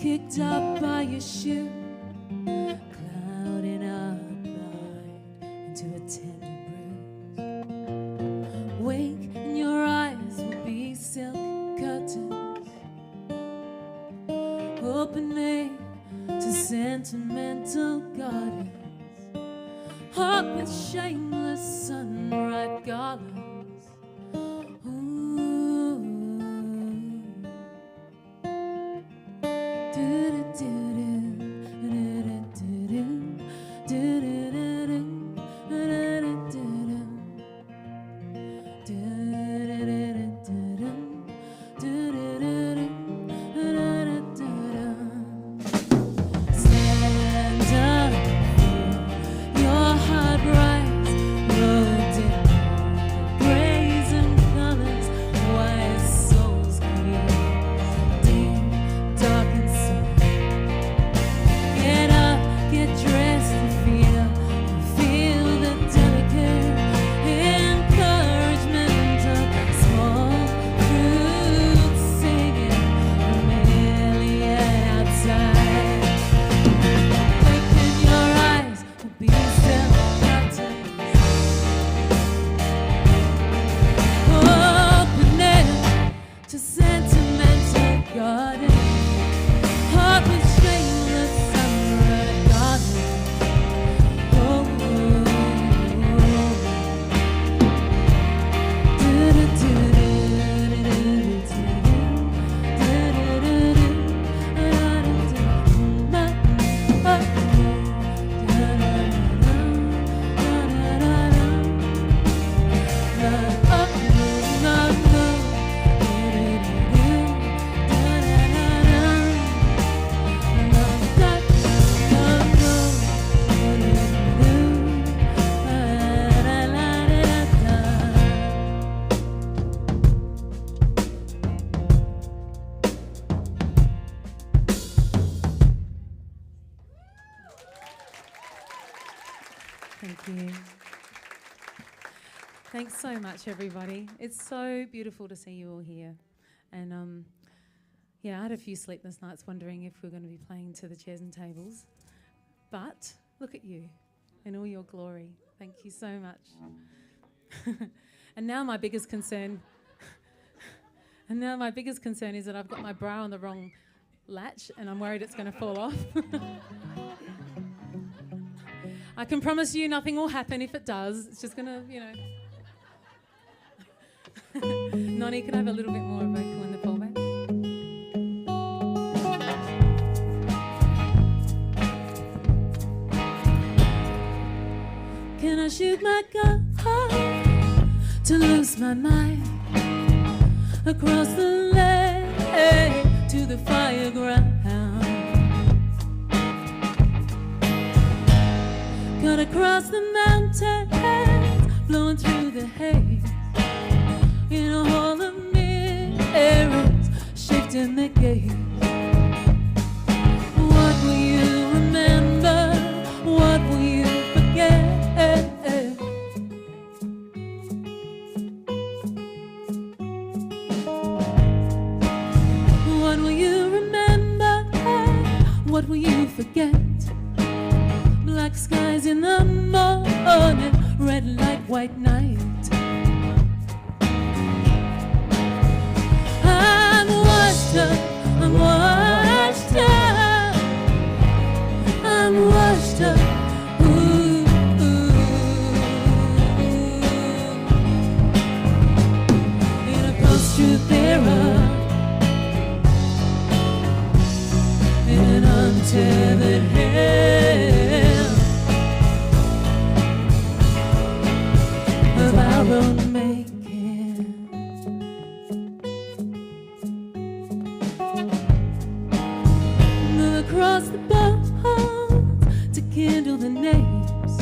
kicked up by your shoe, clouding up light into a tender bruise. Wake and your eyes will be silk curtains, opening to sentimental gardens, hot with shameless sun-ripe garlands. Thank you. Thanks so much, everybody. It's so beautiful to see you all here. And yeah, I had a few sleepless nights wondering if we're going to be playing to the chairs and tables. But look at you in all your glory. Thank you so much. And now my biggest concern is that I've got my bra on the wrong latch and I'm worried it's going to fall off. I can promise you nothing will happen if it does. It's just going to, you know. Noni, can I have a little bit more vocal in the fallback? Can I shoot my gun to lose my mind across the lake to the fire ground? Cut across the mountains, flowing through the haze, in a hall of mirrors, shifting the gaze. What will you remember? What will you forget? What will you remember? What will you forget? Black skies in the morning, red light, white night. I'm washed up, I'm washed up, I'm washed up. Ooh, ooh. In a post-truth era, in an untethered hell of our own making. Move across the bones to kindle the names,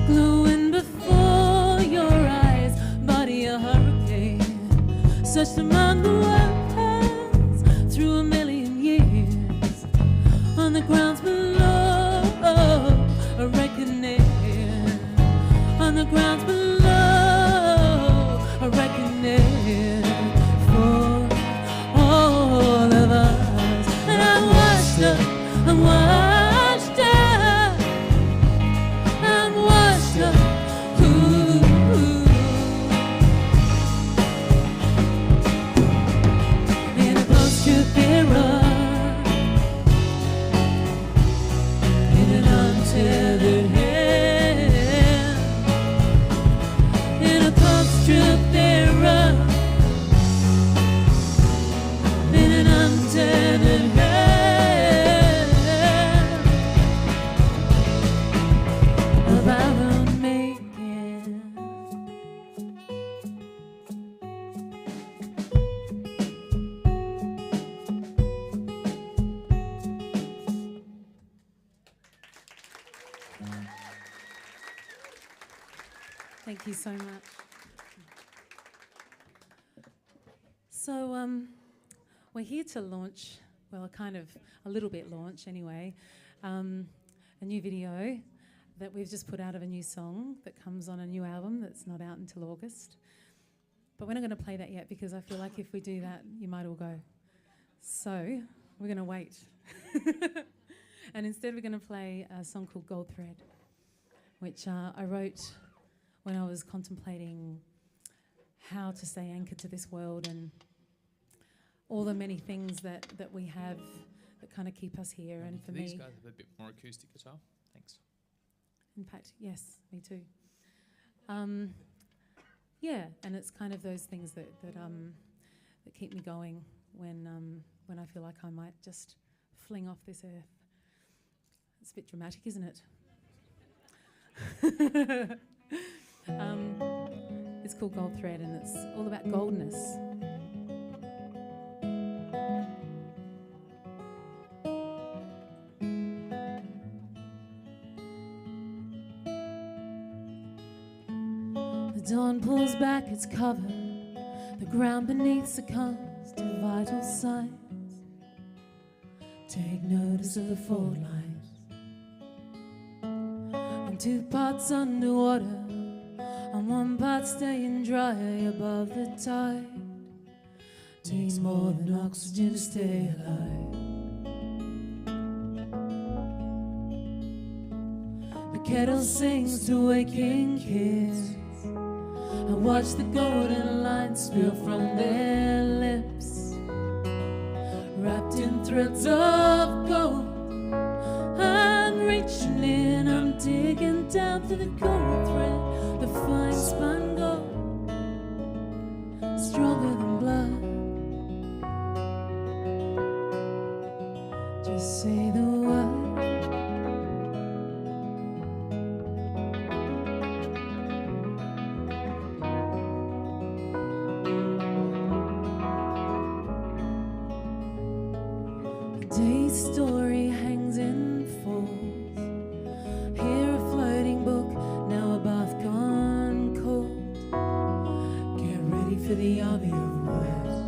glowing before your eyes, body a hurricane, searched among the worlds through a million years, on the grounds below, a reckoning, on the grounds below, a reckoning for all of us. And I was Thank you so much. So we're here to launch, well, a little bit launch anyway, a new video that we've just put out of a new song that comes on a new album that's not out until August. But we're not going to play that yet because I feel like if we do that, you might all go. So we're going to wait. And instead we're going to play a song called Gold Thread, which I wrote when I was contemplating how to stay anchored to this world and all the many things that we have that kind of keep us here. And for these me, guys have a bit more acoustic guitar. Thanks. in fact, yes, me too. Yeah, and it's kind of those things that keep me going when I feel like I might just fling off this earth. It's a bit dramatic, isn't it? It's called Gold Thread, and it's all about goldness. The dawn pulls back its cover, the ground beneath succumbs to vital signs. Take notice of the fault lines. I'm 2 parts underwater, and 1 part staying dry above the tide. Takes more than oxygen to stay alive. The kettle sings to waking kids. I watch the golden light spill from their lips, wrapped in threads of gold. I'm reaching in, I'm digging down through the gold thread, the fine spun gold, stronger than blood. Just say the word. Day's story hangs in folds. Here a floating book, now a bath gone cold. Get ready for the army of words.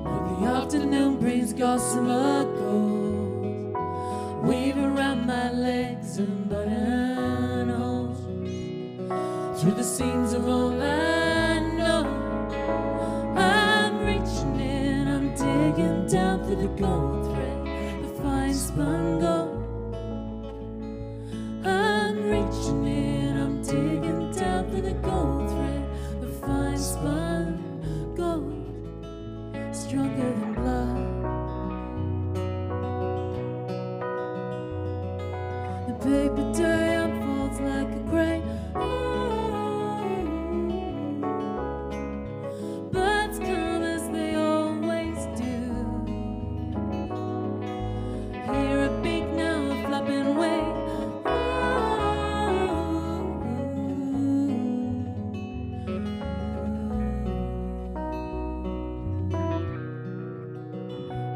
But the afternoon breeze gossamer gold. Weave around my legs and buttonholes. Through the seams of all I know. Digging down through the gold thread, the fine spun gold. I'm reaching in, I'm digging down through the gold thread, the fine spun gold, stronger than blood. The paper day unfolds like a grain. Birds come as they always do. Hear a beak now, a flapping wing.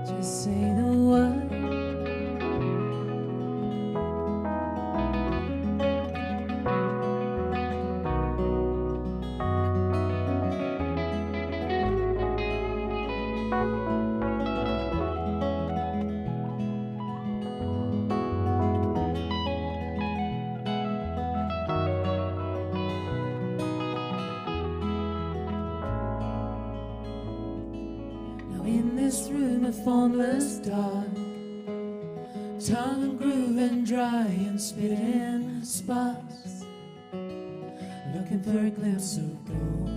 Just say the word. In this room of formless dark, tongue and groove and dry and spitting sparks, looking for a glimpse of gold.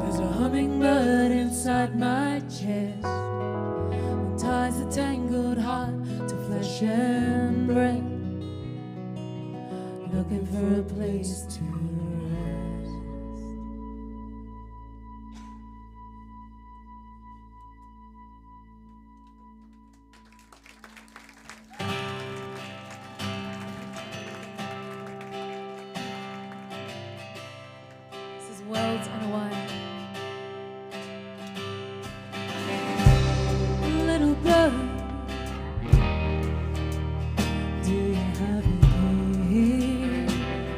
There's a hummingbird inside my chest that ties a tangled heart to flesh and brain, looking for a place to rest. Worlds on a wire. Little bird, do you have it here?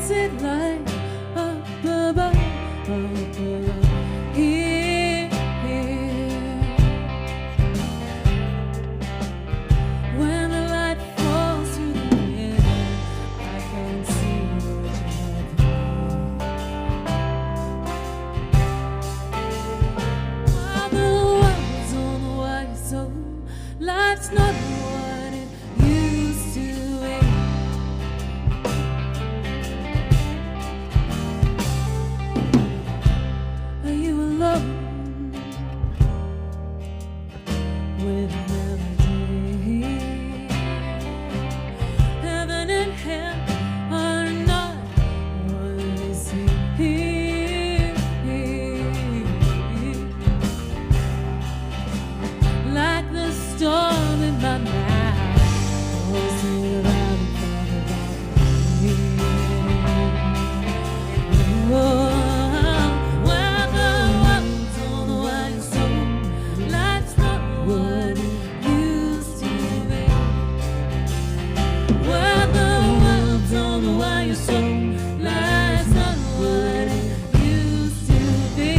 What's it like up above here? When the light falls through the window, I can see what you have. While the world's on the wire, so life's not what it used to be. Are you alone with a melody? Heaven and hell are not what they seem. Like the storm in my mouth, was it around and thought about me? Oh, well, the world's on the wire, so life's not what it used to be. Well, the world's on the wire, so life's not what it used to be.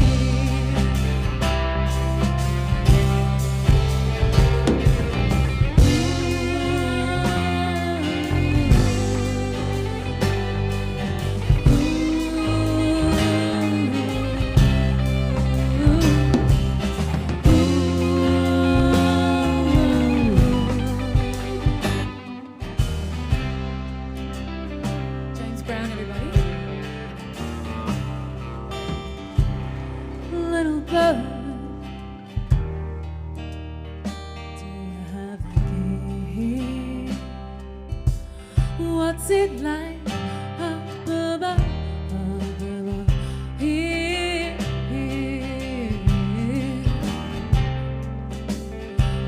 James Brown, everybody. Little bird, do you have the key? What's it like up above here?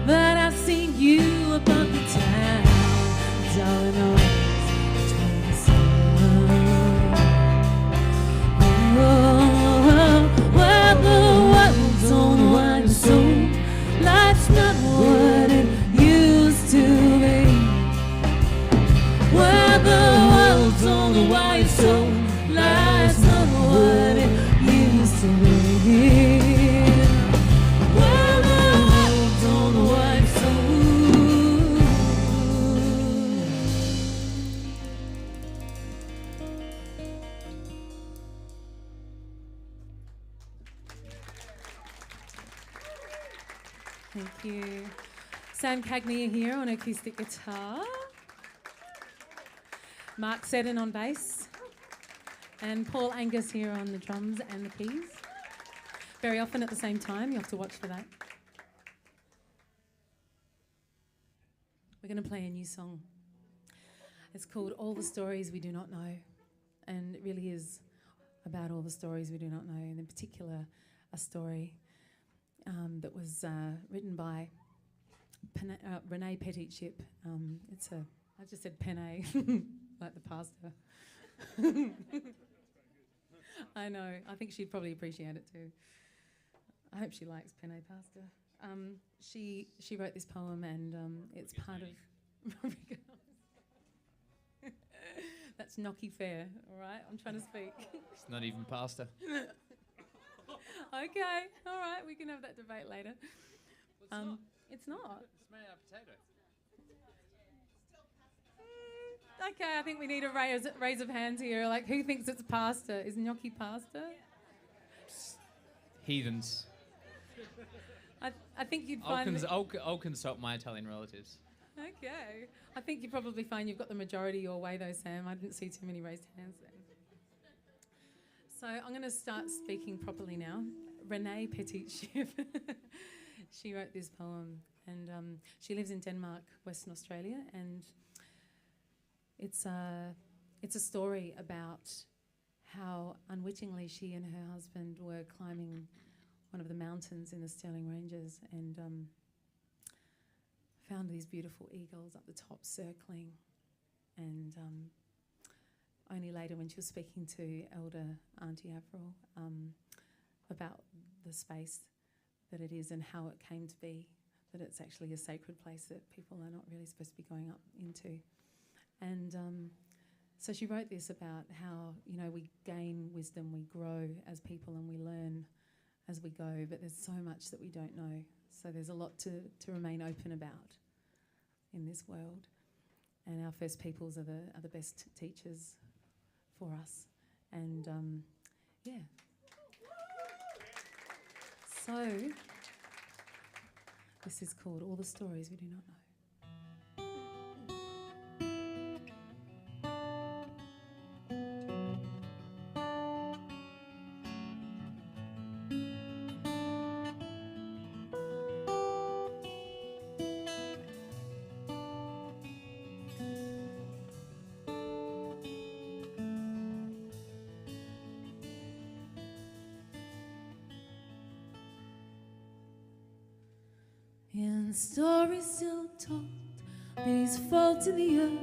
But I've seen you above the town, darling, always between the sun. Well, the world's on the wire, so life's not what it used to be. Well, the world's on the wire, so life's not what it used to be. Well, the world's on the wire, so thank you. Sam Cagney here on acoustic guitar. Mark Seddon on bass. And Paul Angus here on the drums and the keys. Very often at the same time, you have to watch for that. We're going to play a new song. It's called All the Stories We Do Not Know. And it really is about all the stories we do not know, and in particular a story that was written by Renee Petitship. I just said Penne, like the pasta. I know, I think she'd probably appreciate it too. I hope she likes penne pasta. She wrote this poem, and it's part of... That's gnocchi fare, all right? I'm trying to speak. It's not even pasta. Okay, all right, we can have that debate later. It's not. It's made out of potato. Okay, I think we need a raise of hands here. Like, who thinks it's pasta? Is gnocchi pasta? Heathens. I think you'd find... I'll consult my Italian relatives. Okay. I think you probably find you've got the majority your way though, Sam. I didn't see too many raised hands then. So I'm going to start speaking properly now. Renee Petitship. She wrote this poem, and she lives in Denmark, Western Australia, and it's a story about how unwittingly she and her husband were climbing one of the mountains in the Stirling Ranges, and found these beautiful eagles up the top circling, and only later when she was speaking to Elder Auntie Avril about the space that it is and how it came to be, that it's actually a sacred place that people are not really supposed to be going up into. And So she wrote this about how, you know, we gain wisdom, we grow as people and we learn as we go, but there's so much that we don't know. So there's a lot to remain open about in this world. And our First Peoples are the best teachers for us. And yeah. So this is called All the Stories We Do Not Know. And stories still told, these fall to the earth,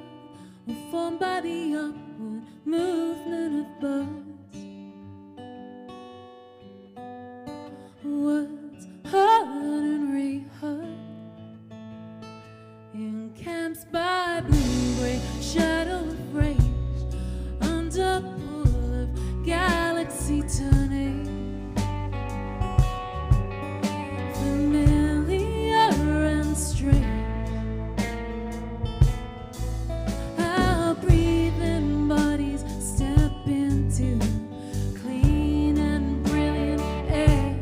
were formed by the upward movement of birds. Words heard and reheard in camps by blue-gray shadow of rage, under pull of galaxy turning. Our breathing bodies step into clean and brilliant air.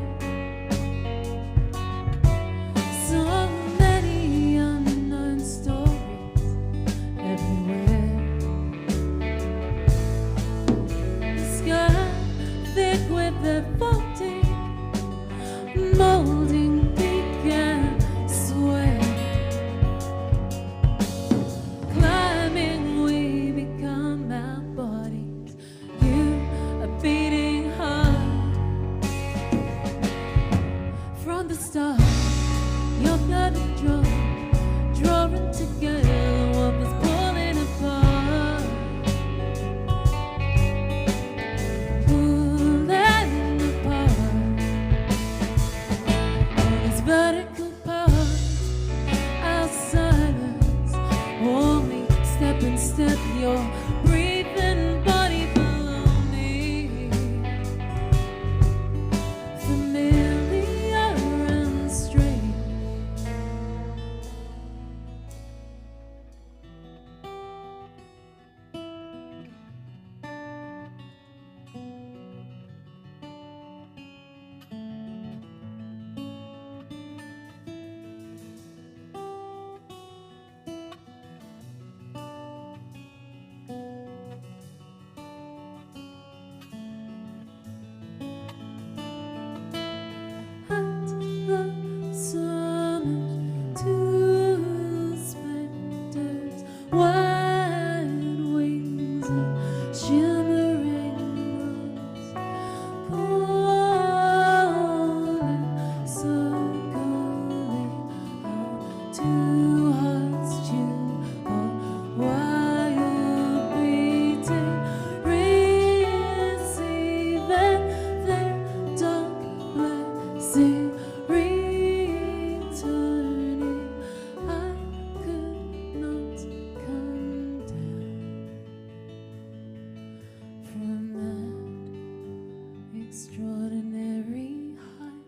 So many unknown stories everywhere. The sky thick with their vaulting, molding peak and sway. Climbing, we become our bodies. You are beating hard. From the start, your blood would draw, drawing together what was pulling apart. Pulling apart. On this vertical path, our silence, only step and step, your breathing body below me. Familiar and strange. At the summit, two specters, wide wings and shimmering rose, pulling, circling, our two hearts tune on wild beating, receiving their dark blessing, returning. I could not come down from that extraordinary height.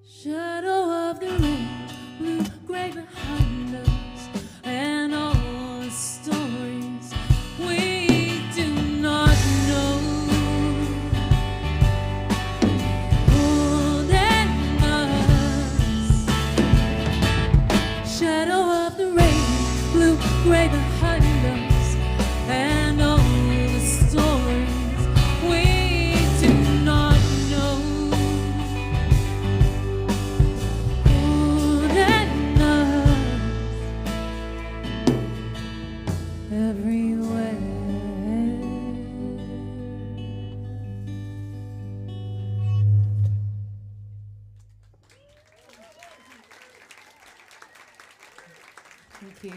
Shadow of the range, blue-gray behind us, and all the stories we do not know. Holding us. Shadow of the range, blue-gray behind us, and all the stories we do not know. Holding us everywhere. Thank you.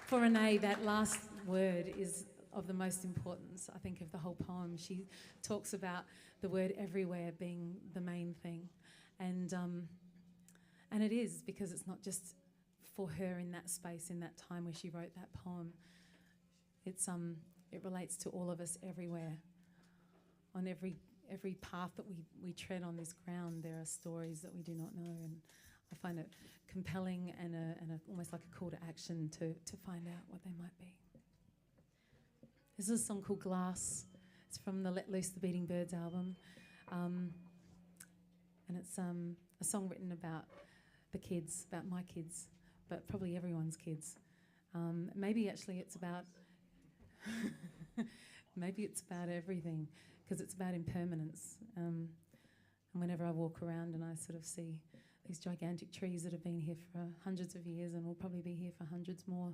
For Renee, that last word is of the most importance, I think, of the whole poem. She talks about the word everywhere being the main thing. And it is, because it's not just for her in that space, in that time where she wrote that poem. It relates to all of us everywhere. On every path that we tread on this ground, there are stories that we do not know, and I find it compelling and almost like a call to action to find out what they might be. This is a song called Glass. It's from the Let Loose the Beating Birds album, and it's a song written about the kids, about my kids, but probably everyone's kids. Maybe actually it's about maybe it's about everything, because it's about impermanence. And whenever I walk around and I sort of see these gigantic trees that have been here for hundreds of years and will probably be here for hundreds more,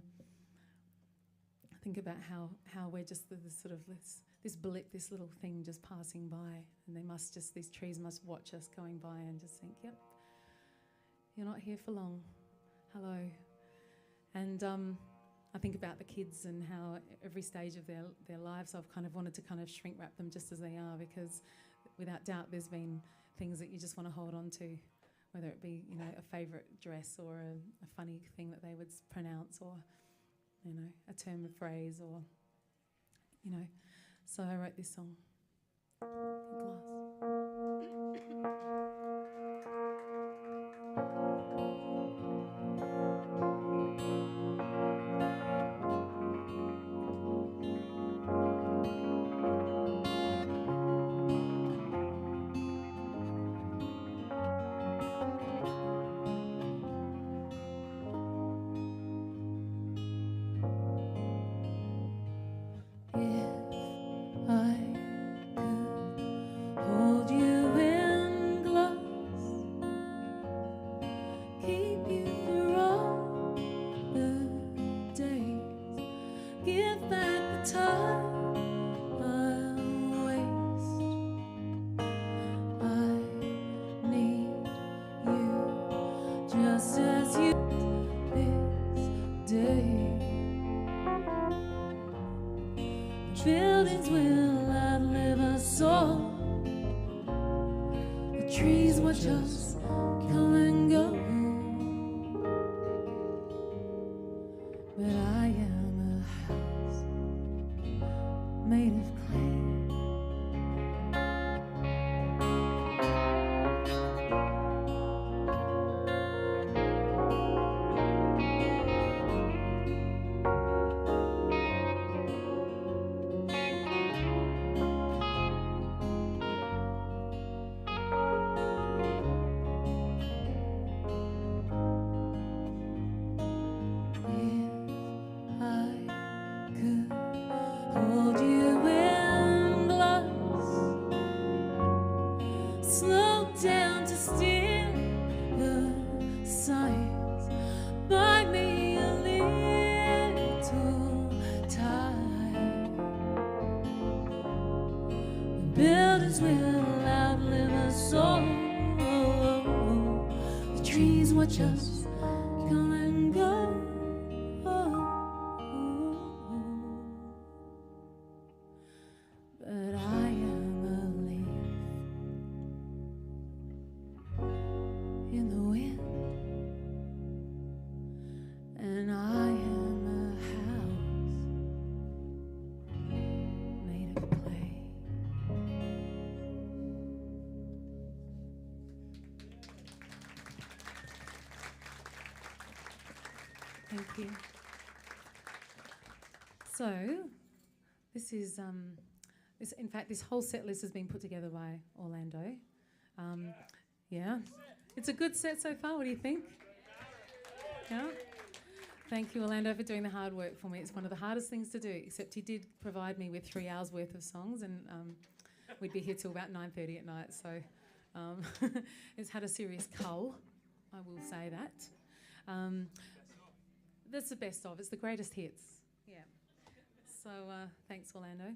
I think about how we're just this blip, this little thing just passing by, and these trees must watch us going by and just think, yep, you're not here for long. Hello. And I think about the kids and how every stage of their lives I've kind of wanted to kind of shrink wrap them just as they are, because without doubt there's been things that you just want to hold on to, whether it be, you know, a favourite dress or a funny thing that they would pronounce, or, you know, a term of phrase, or, you know. So I wrote this song, Glass. Just as you this day, buildings will outlive us all. The trees watch us come and go, but I am a house made of clay. Hold you in glass, slow down to steal the signs, buy me a little time. The builders will outlive us all. The trees watch us come and go. But I am a leaf in the wind, and I am a house made of clay. Thank you. So, this is in fact, this whole set list has been put together by Orlando. Yeah, it's a good set so far. What do you think? Yeah. Thank you, Orlando, for doing the hard work for me. It's one of the hardest things to do, except he did provide me with 3 hours worth of songs, and we'd be here till about 9:30 at night. So it's had a serious cull, I will say that. That's the best of. It's the greatest hits. Yeah. So thanks, Orlando.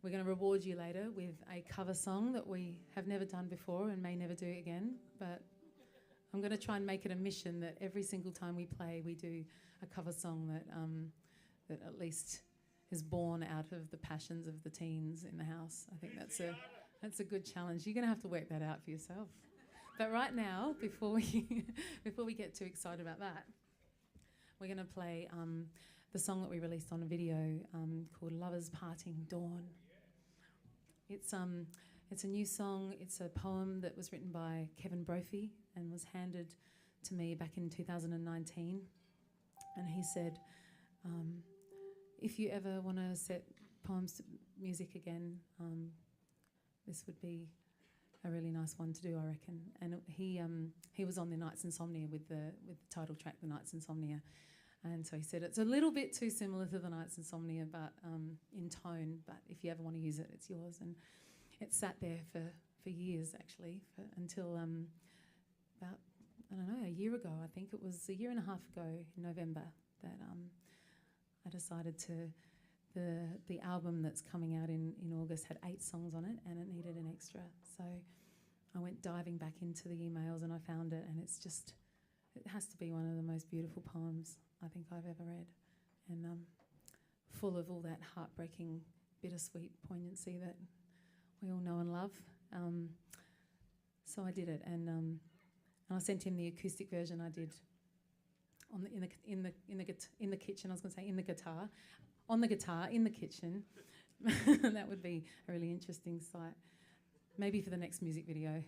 We're going to reward you later with a cover song that we have never done before and may never do again, but I'm going to try and make it a mission that every single time we play, we do a cover song that at least is born out of the passions of the teens in the house. I think that's a good challenge. You're going to have to work that out for yourself. But right now, before we get too excited about that, we're going to play the song that we released on a video called Lovers Parting Dawn. It's a new song. It's a poem that was written by Kevin Brophy and was handed to me back in 2019. And he said, if you ever want to set poems to music again, this would be a really nice one to do, I reckon. And he was on the Night's Insomnia with the title track, The Night's Insomnia. And so he said it's a little bit too similar to The Night's Insomnia, but in tone. But if you ever want to use it, it's yours. And it sat there for years, actually, until about, I don't know, a year ago. I think it was a year and a half ago in November that I decided to. The album that's coming out in August had 8 songs on it, and it needed an extra. So I went diving back into the emails and I found it, and it has to be one of the most beautiful poems I think I've ever read, and full of all that heartbreaking, bittersweet poignancy that we all know and love. So I did it, and I sent him the acoustic version I did in the kitchen. I was going to say in the guitar. On the guitar in the kitchen. That would be a really interesting sight. Maybe for the next music video.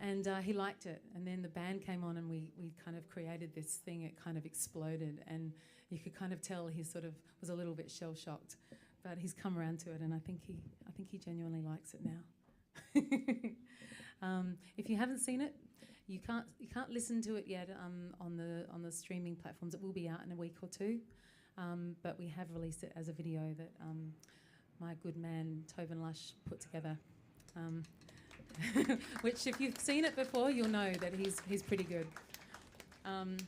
And he liked it. And then the band came on and we kind of created this thing. It kind of exploded. And you could kind of tell he sort of was a little bit shell-shocked. But he's come around to it, and I think he genuinely likes it now. If you haven't seen it, you can't listen to it yet on the streaming platforms. It will be out in a week or two, but we have released it as a video that my good man Lush put together. Which, if you've seen it before, you'll know that he's pretty good. And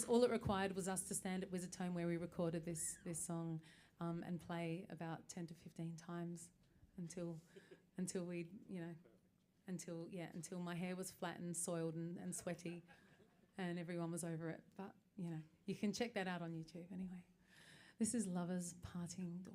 all it required was us to stand at Wheaty where we recorded this song and play about 10 to 15 times until we, until my hair was flat and soiled and sweaty and everyone was over it. But, you can check that out on YouTube anyway. This is Lovers Parting Dawn.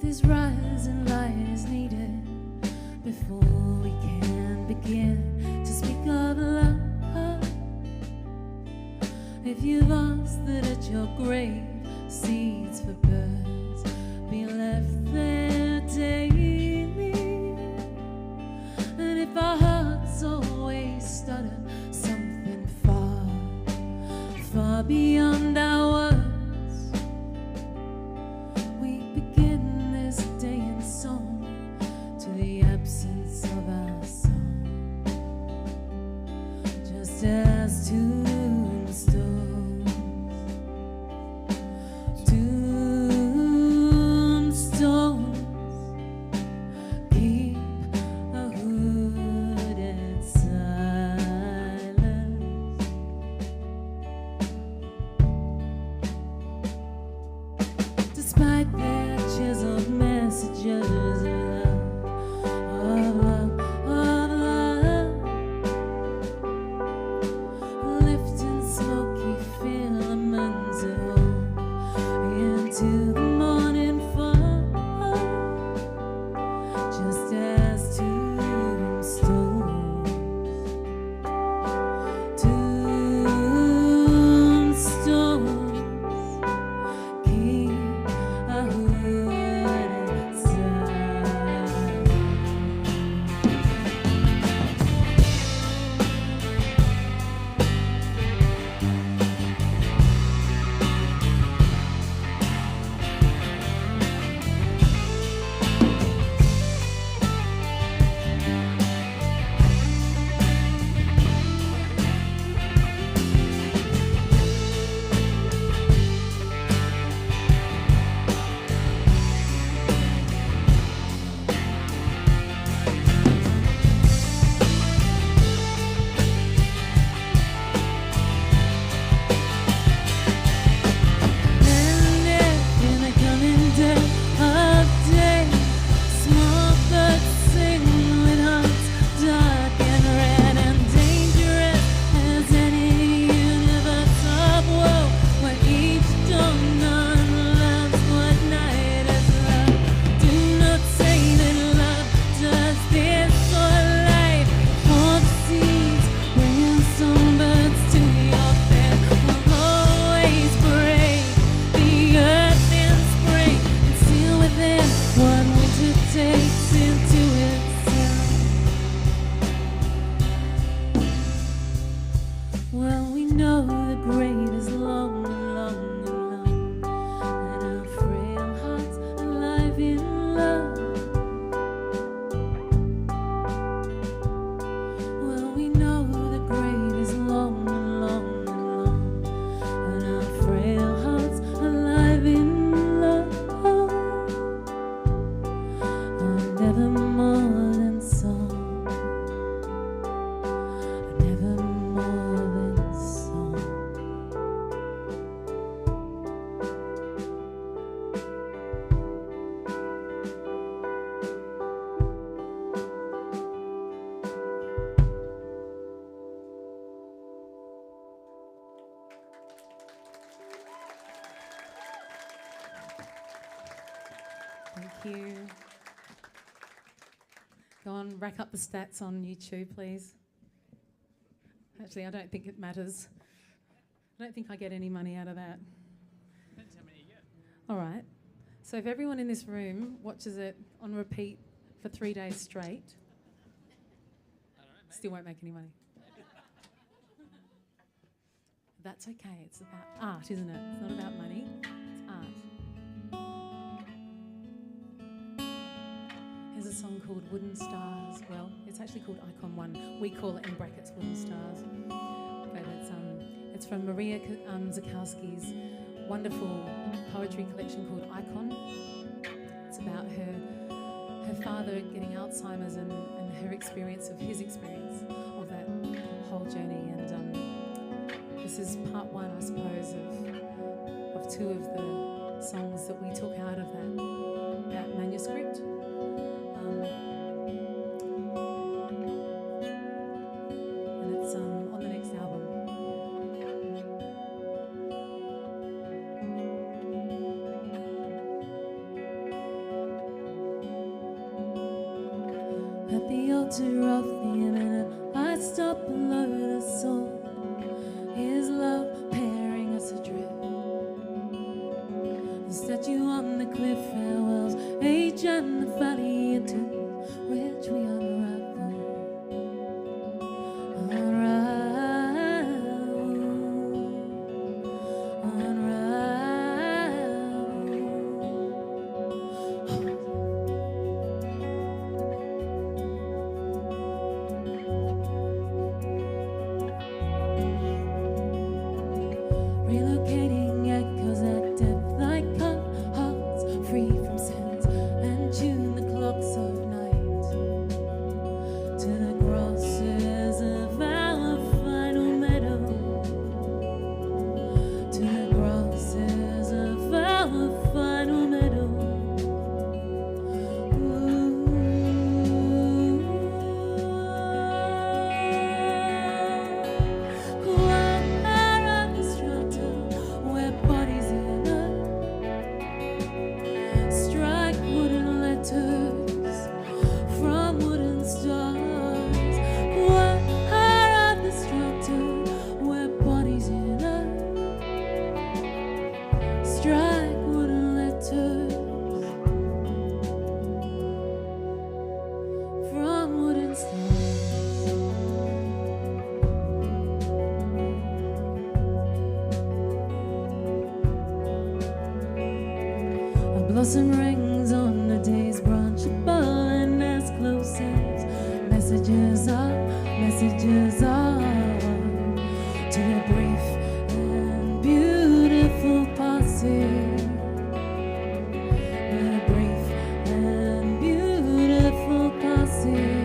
This rising light is needed before we can begin to speak of love. If you've asked that at your grave seeds for birds be left there daily, and if our hearts always stutter something far, far beyond our words, as tombstones, keep a hooded silence. Despite their chiseled messages of love, to the morning fall, just as tombstones keep a Thank you. Go on, rack up the stats on YouTube, please. Actually, I don't think it matters. I don't think I get any money out of that. Depends how many you get. All right. So if everyone in this room watches it on repeat for 3 days straight, I don't know, maybe. still won't make any money. That's okay. It's about art, isn't it? It's not about money. It's art. Here's a song called Wooden Stars. Well, it's actually called Icon 1. We call it in brackets Wooden Stars. But it's from Maria Zakowski's wonderful poetry collection called Icon. It's about her father getting Alzheimer's and her experience of his experience of that whole journey. And this is part one, I suppose, of two of the songs that we took out of that manuscript. And it's on the next album. At the altar of the imminent, I stop below the soul. His love pairing us adrift. The statue on the cliff farewells age and the valley into which we unravel. Relocating echoes at depth like cut hearts free from sins, and tune the clocks of night to the grosses of our final meadow, to the grosses of our final meadow. Blossom rings on the day's branch above, and as close as messages are to a brief and beautiful passing. A brief and beautiful passing.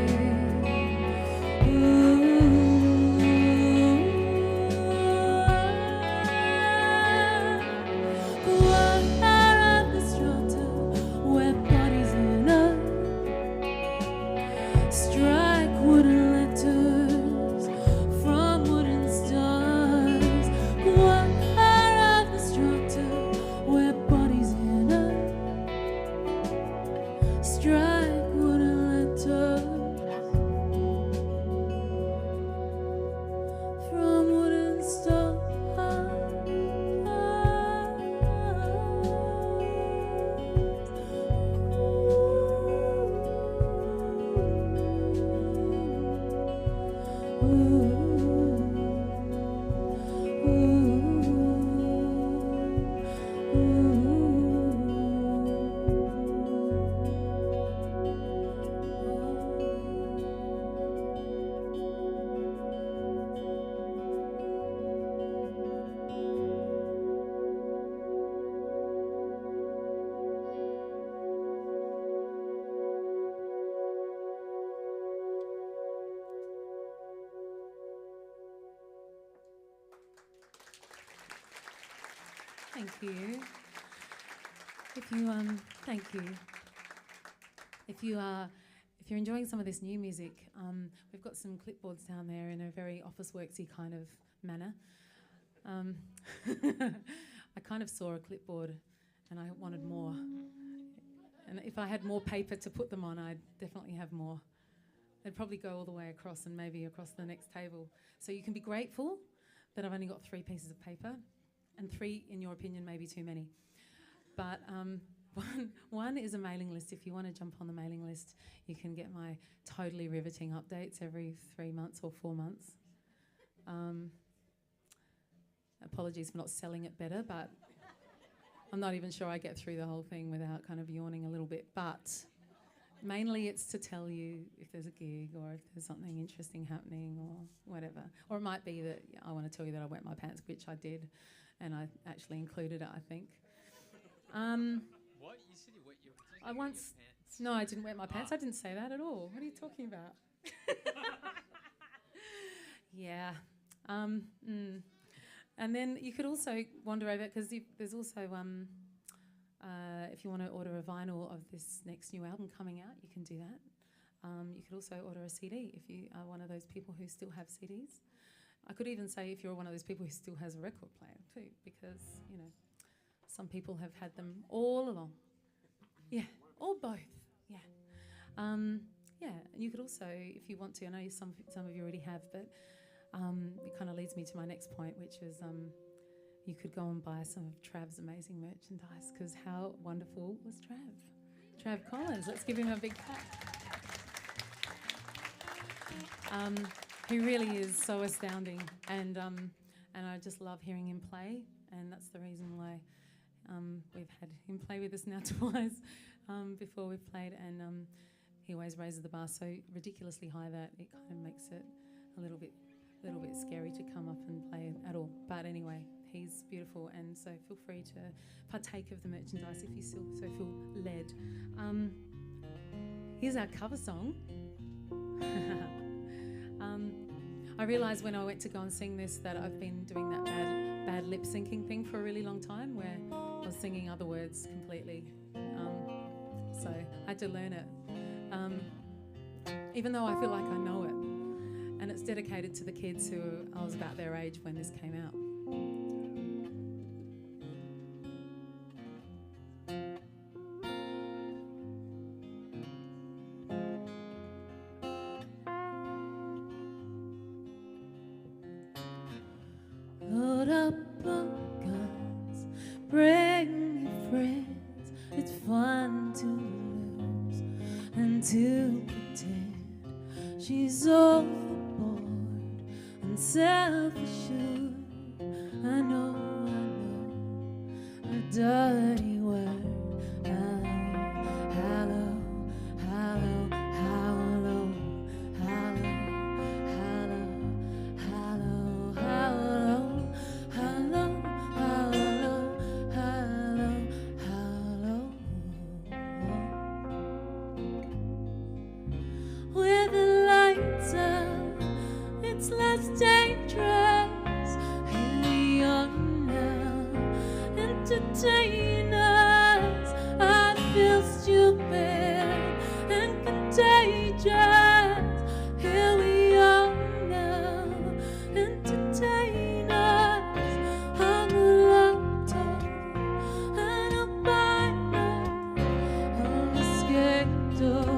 Thank you. Thank you. If you're enjoying some of this new music, we've got some clipboards down there in a very office worksy kind of manner. I kind of saw a clipboard and I wanted more. And if I had more paper to put them on, I'd definitely have more. They'd probably go all the way across and maybe across the next table. So you can be grateful that I've only got 3 pieces of paper, and 3, in your opinion, may be too many. But one is a mailing list. If you want to jump on the mailing list, you can get my totally riveting updates every 3 months or 4 months. Apologies for not selling it better, but I'm not even sure I get through the whole thing without kind of yawning a little bit. But mainly it's to tell you if there's a gig or if there's something interesting happening or whatever. Or it might be that I want to tell you that I wet my pants, which I did, and I actually included it, I think. What? You said you wet your pants? No, I didn't wet my pants. I didn't say that at all. What are you talking about? Yeah. And then you could also wander over, because there's also, if you want to order a vinyl of this next new album coming out, you can do that. You could also order a CD if you are one of those people who still have CDs. I could even say if you're one of those people who still has a record player too, because, you know, some people have had them all along. Yeah, or both, yeah. Yeah, and you could also, if you want to, I know some of you already have, but it kind of leads me to my next point, which is you could go and buy some of Trav's amazing merchandise, because how wonderful was Trav? Trav Collins, let's give him a big clap. He really is so astounding, and I just love hearing him play, and that's the reason why we've had him play with us now twice before we've played, and he always raises the bar so ridiculously high that it kind of makes it a little bit scary to come up and play at all. But anyway, he's beautiful, and so feel free to partake of the merchandise if you so feel led. Here's our cover song. I realised when I went to go and sing this that I've been doing that bad lip syncing thing for a really long time, where I was singing other words completely. So I had to learn it, even though I feel like I know it. And it's dedicated to the kids who I was about their age when this came out. Load up on guns, bring your friends. It's fun to lose and to pretend she's overboard and self-assured. I know, a dirty word. Hello, hello, hello, hello, hello, hello, hello, hello, hello, hello, hello. With the lights out, it's less dangerous. Here we are now, entertainers. I feel stupid and contagious. Here we are now, entertainers. On the laptop and a Bible on the schedule.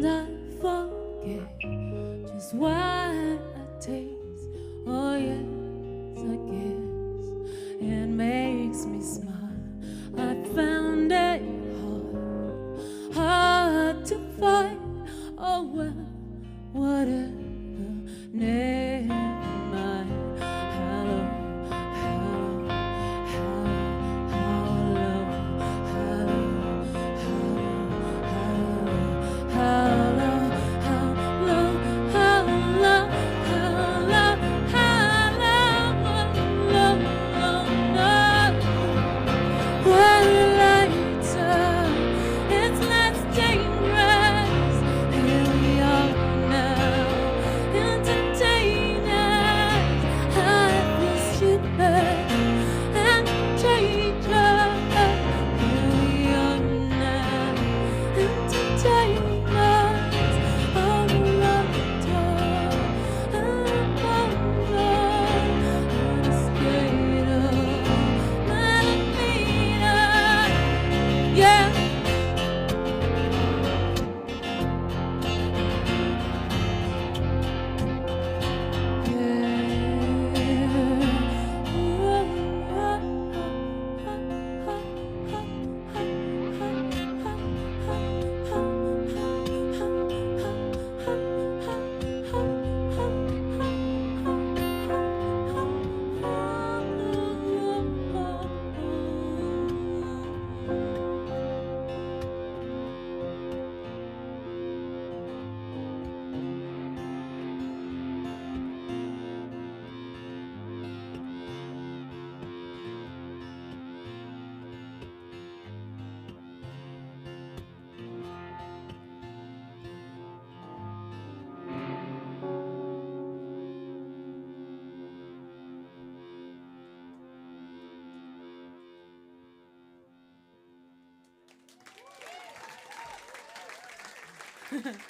and I forget just what I taste. Oh yes, I guess it makes me smile. I found it hard to find. Oh well, whatever, never mind. Hello, hello, hello, hello, hello, hello,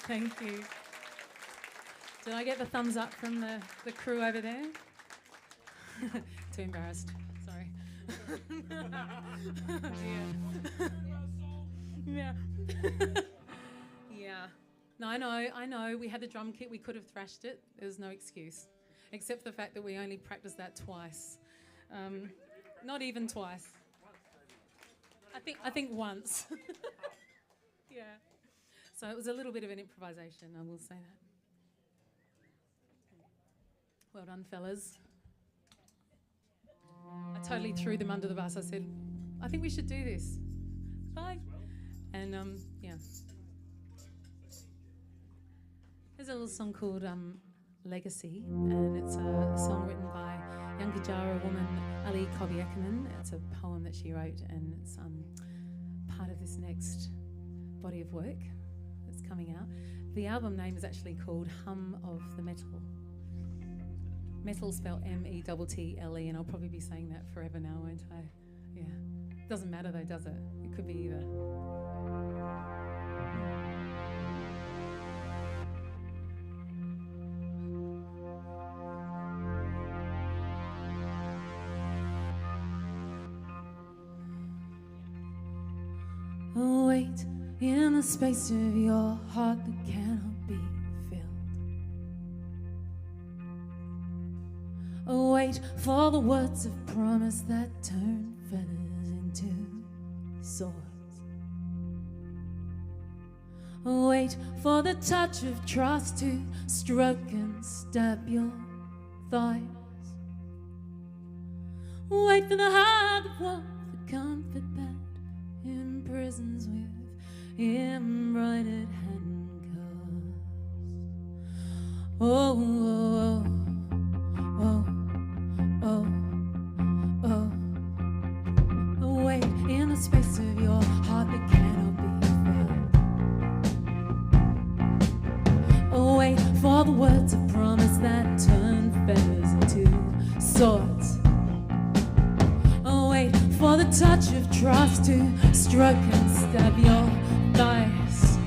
Thank you. Did I get the thumbs up from the crew over there? Too embarrassed. Sorry. Yeah. Yeah. No, I know. We had the drum kit. We could have thrashed it. There's no excuse, except for the fact that we only practiced that twice. Not even twice. I think once. Yeah. So it was a little bit of an improvisation, I will say that. Well done, fellas. I totally threw them under the bus. I said, I think we should do this. Bye. And yeah. There's a little song called Legacy, and it's a song written by young Gujara woman Ali Kobi-Ekaman. It's a poem that she wrote, and it's part of this next body of work that's coming out. The album name is actually called Hum of the Metal. Metal spelled M-E-T-T-L-E, and I'll probably be saying that forever now, won't I? Yeah. Doesn't matter though, does it? It could be either. Wait in the space of your heart that cannot be filled. Wait for the words of promise that turn feathers into swords. Wait for the touch of trust to stroke and stab your thighs. Wait for the heart of warmth, the comfort that imprisons with embroidered handcuffs. Oh, oh, oh, oh, oh, oh. Wait in the space of your heart that cannot be felt. Wait for the words of promise that turn feathers into swords. Wait for the touch of trust to stroke and stab your thighs.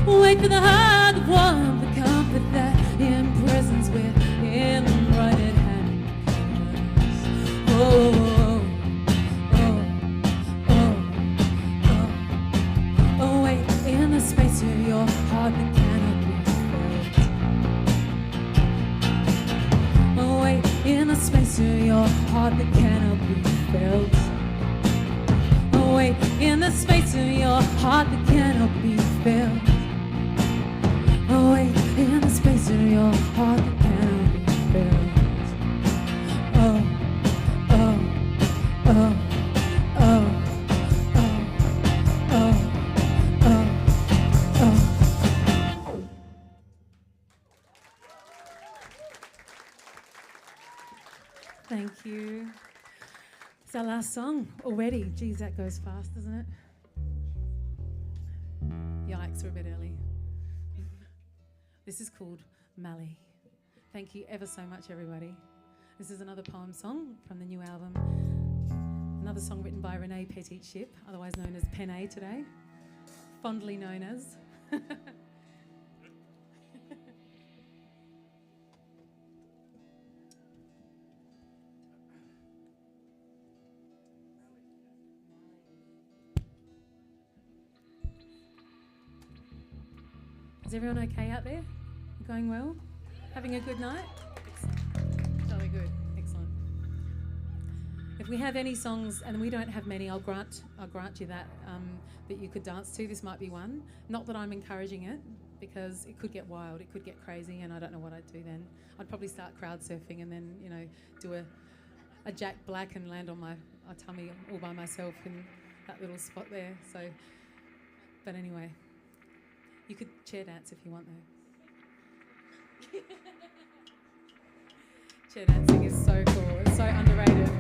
Wait for the heart of warmth, the comfort that imprisons with embroidered handcuffs. Oh, oh, oh, oh, oh. Wait in the space of your heart that cannot be felt. Away in the space of your heart that cannot be felt. Away in the space of your heart that cannot be felt. Away in the space of your heart that cannot be felt. Oh, oh, oh, oh, oh, oh, oh, oh. Thank you. It's our last song already. Geez, that goes fast, doesn't it? Yikes, we're a bit early. This is called Mally. Thank you ever so much, everybody. This is another poem song from the new album. Another song written by Renee Petit-Ship, otherwise known as Pen A today, fondly known as. Is everyone okay out there? Going well? Having a good night? Excellent. Jolly good. Excellent. If we have any songs, and we don't have many, I'll grant you that that you could dance to. This might be one. Not that I'm encouraging it, because it could get wild, it could get crazy, and I don't know what I'd do then. I'd probably start crowd surfing and then, you know, do a Jack Black and land on my tummy all by myself in that little spot there. So, but anyway. You could chair dance if you want, though. Chair dancing is so cool. It's so underrated.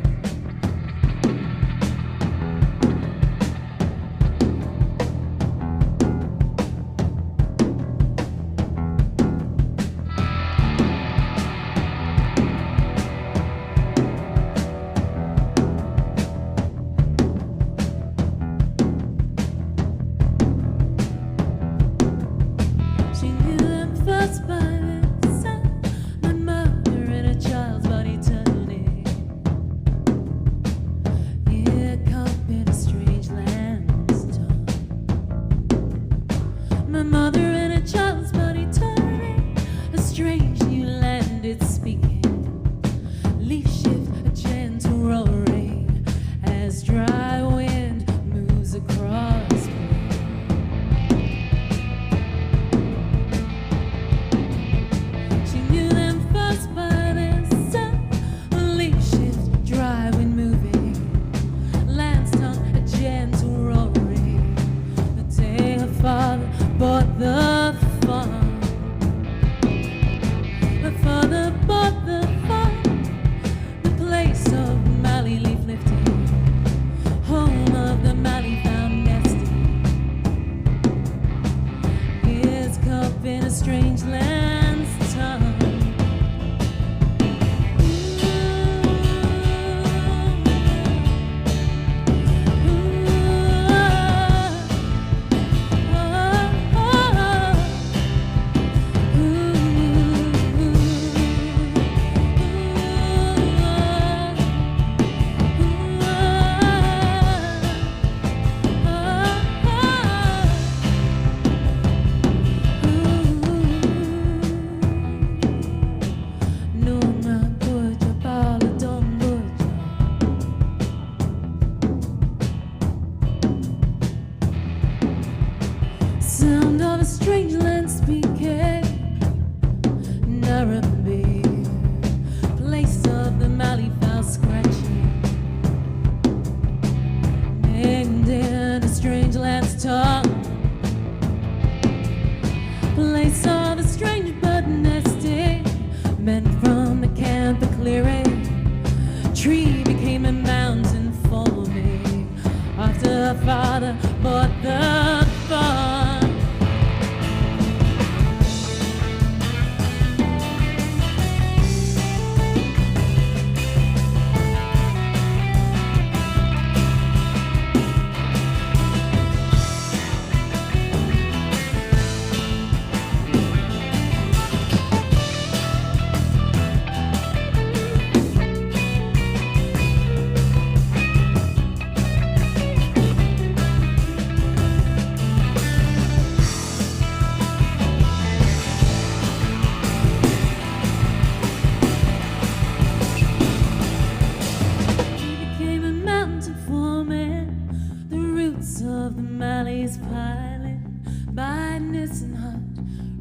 nice and hot,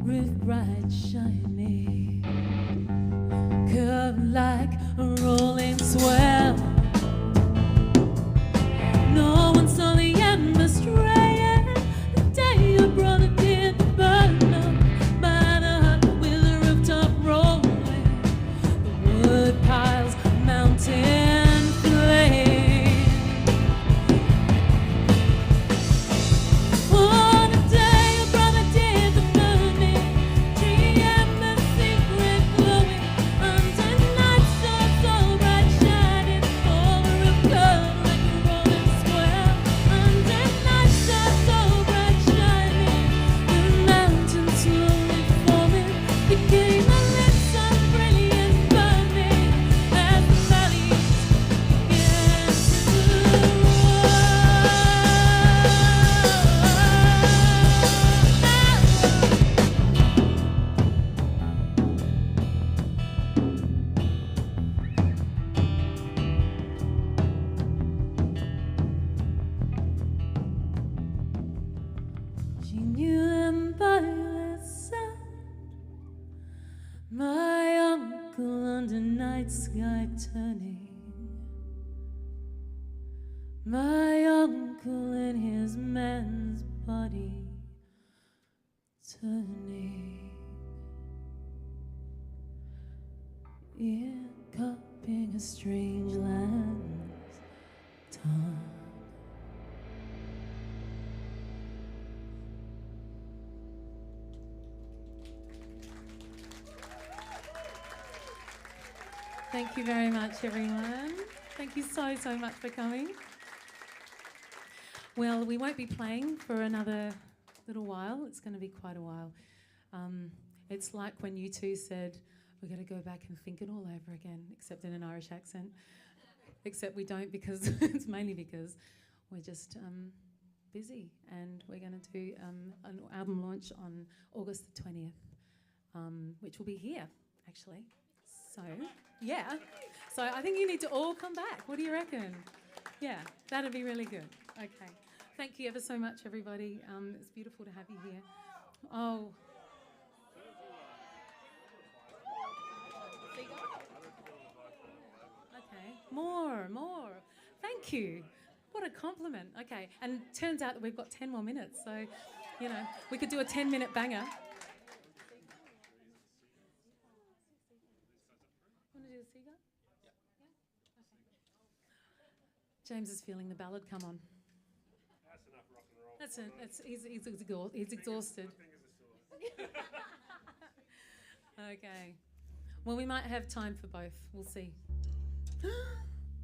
roof bright, shiny, curved like a rolling swell. No one saw the ember straying the day your brother did burn up by the hut with the rooftop rolling, the wood piles mountain flame. On the day your brother did the burning, tree ember secret glowing under night sun so bright shining over a curve like a rolling square. Under night sun so bright shining, the mountains slowly forming became a lit sun brilliant burning as the valleys began to roar. She knew them by their side, my uncle under night sky turning, my uncle in his man's body turning, ear cupping a strange land's tongue. Thank you very much, everyone. Thank you so, so much for coming. Well, we won't be playing for another little while. It's going to be quite a while. It's like when you two said, we're going to go back and think it all over again, except in an Irish accent. Except we don't, because it's mainly because we're just busy, and we're going to do an album launch on August the 20th, which will be here, actually. So, yeah. So I think you need to all come back. What do you reckon? Yeah, that'd be really good. Okay. Thank you ever so much, everybody. It's beautiful to have you here. Oh. Okay. More. Thank you. What a compliment. Okay. And turns out that we've got 10 more minutes. So, you know, we could do a 10-minute banger. James is feeling the ballad. Come on. That's enough rock and roll. That's it. He's exhausted. Okay. Well, we might have time for both. We'll see.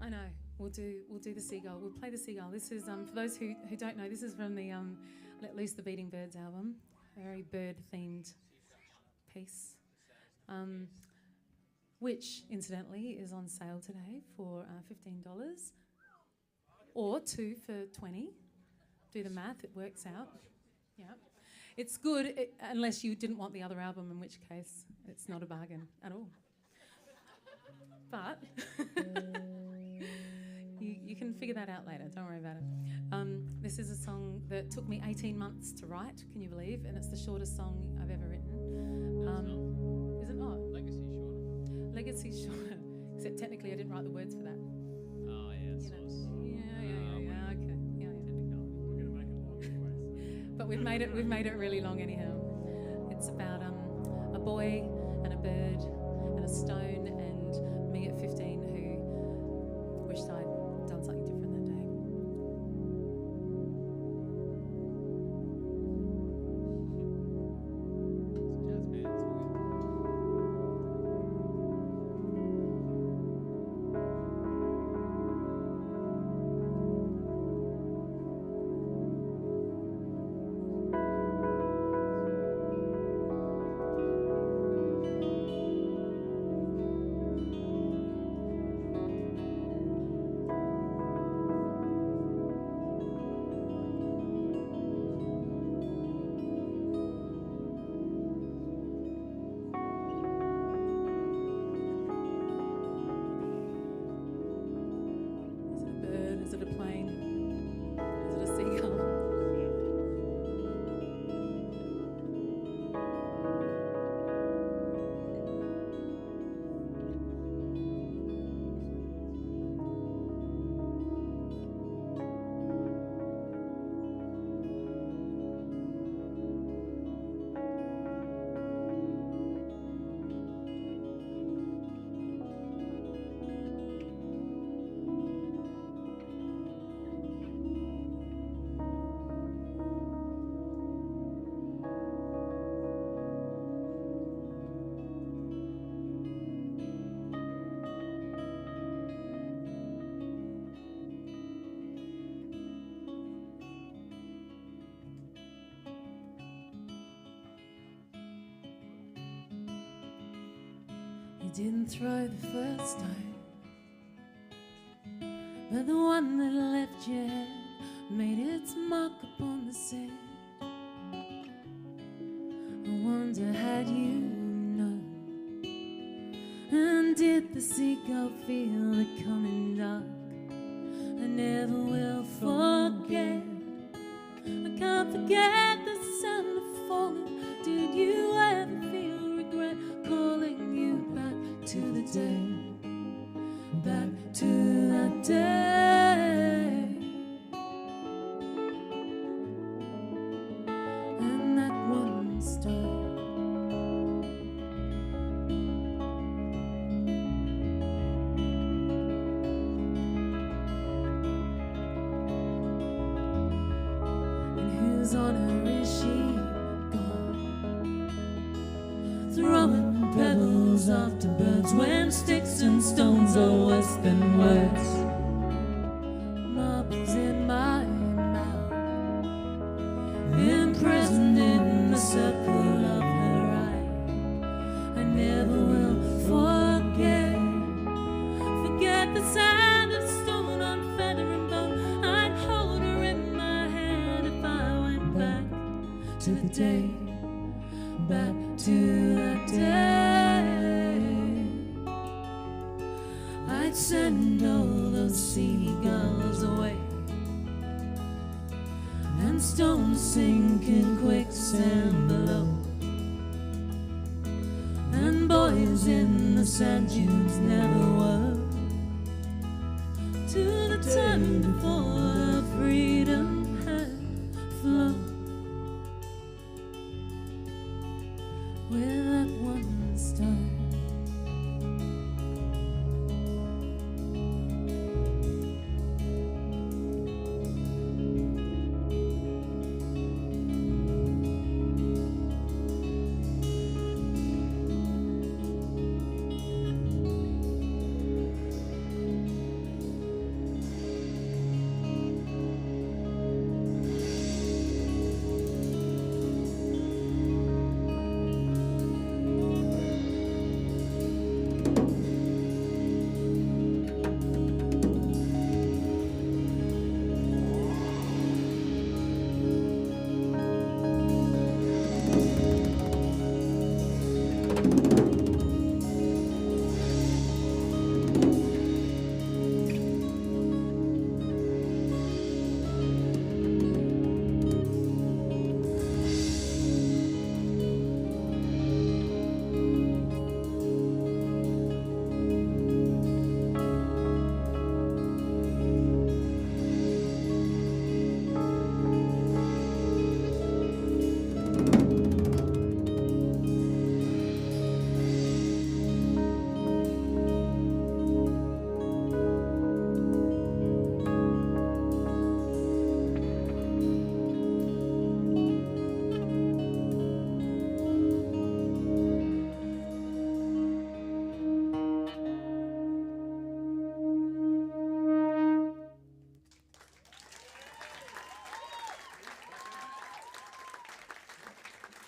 I know. We'll do the seagull. We'll play the seagull. This is for those who don't know. This is from the Let Loose the Beating Birds album. A very bird-themed piece. Which, incidentally, is on sale today for $15. Or 2 for 20. Do the math, it works out. Yeah. It's good unless you didn't want the other album, in which case it's not a bargain at all. But you can figure that out later, don't worry about it. This is a song that took me 18 months to write, can you believe? And it's the shortest song I've ever written. Is it not? Legacy's shorter. Legacy's shorter. Except technically I didn't write the words for that. Oh, yeah, You know. source. Yeah, okay. Yeah. We're going to make it long anyway. But we've made it really long anyhow. It's about a boy and a bird and a stone and me at 15 who wished I'd done something different that day. Jazz bands. You didn't throw the first stone, but the one that left your head made its mark upon the sand. I wonder, had you known? And did the seagull feel the coming dark? I never will forget. I can't forget the sound of falling. Did you ever feel regret calling you back to the day? Back to that day. And that one star. Whose honor is she gone? Throwing pebbles after birds when sticks and stones are worse than words. Marbles in my mouth, imprisoned in the circle of her eye. I never will forget the sound of stone on feather and bone. I'd hold her in my hand if I went back to the day, back to that day. I'd send all those seagulls away, and stones sink in quicksand below, and boys in the sand dunes never were to the time before the freedom had flown. With that one star.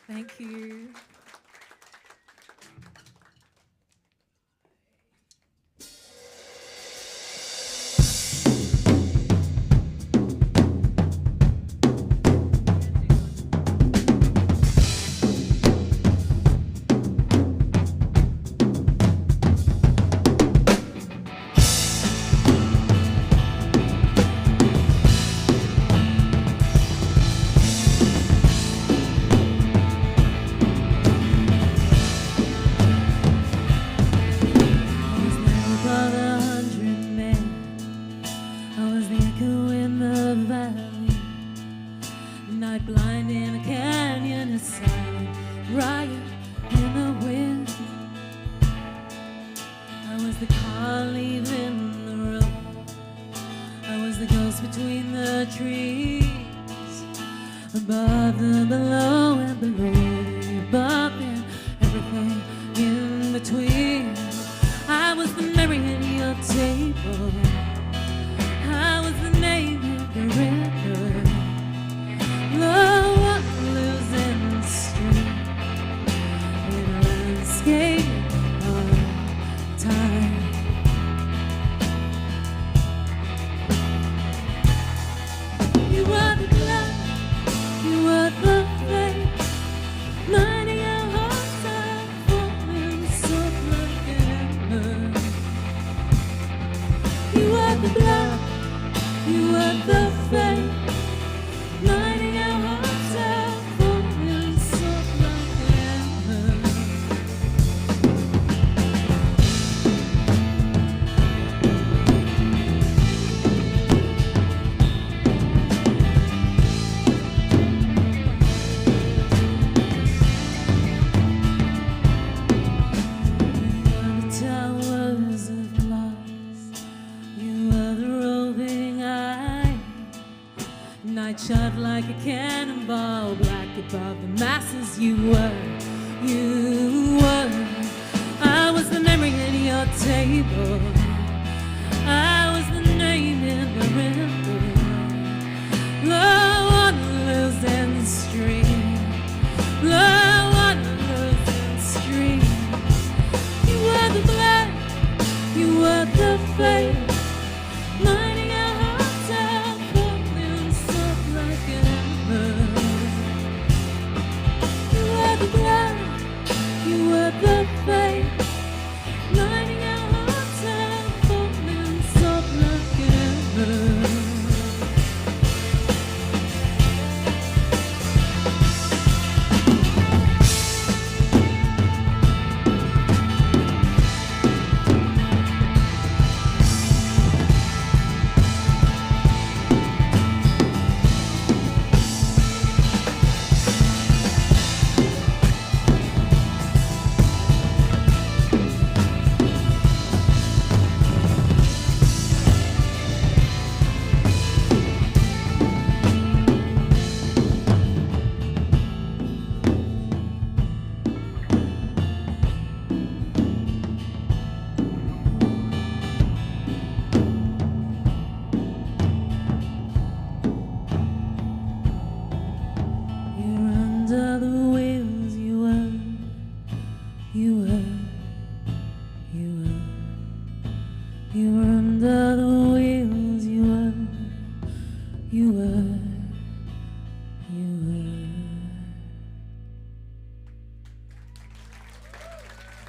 Thank you. Above the below and below the above and everything in between. I was the Mary at your table. I was the name at the river. The one losing the street in a landscape park. shot like a cannonball, black above the masses. You were. I was the memory in your table. I was the name in the river. The one losing stream. The one losing stream. You were the blood. You were the faith. Mighty our hearts out, falling soft like an ember. You were the blood. You were the faith. Mighty our hearts out, falling soft like an ember.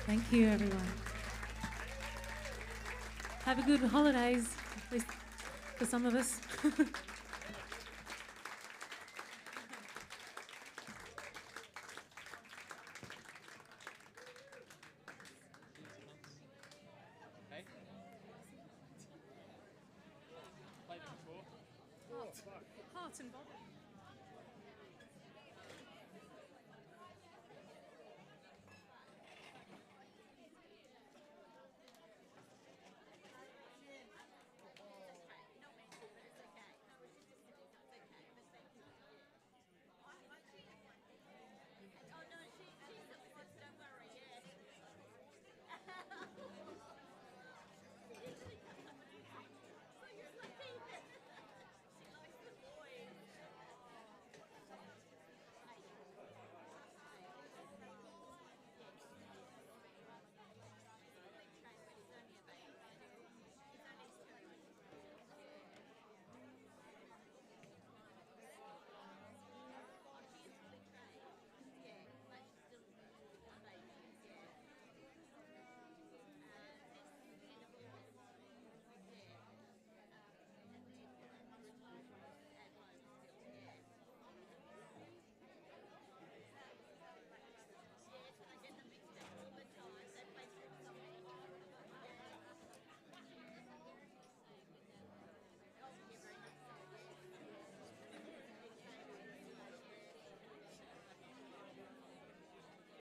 Thank you, everyone. Have a good holidays, at least for some of us. Hey? Played it before. Heart and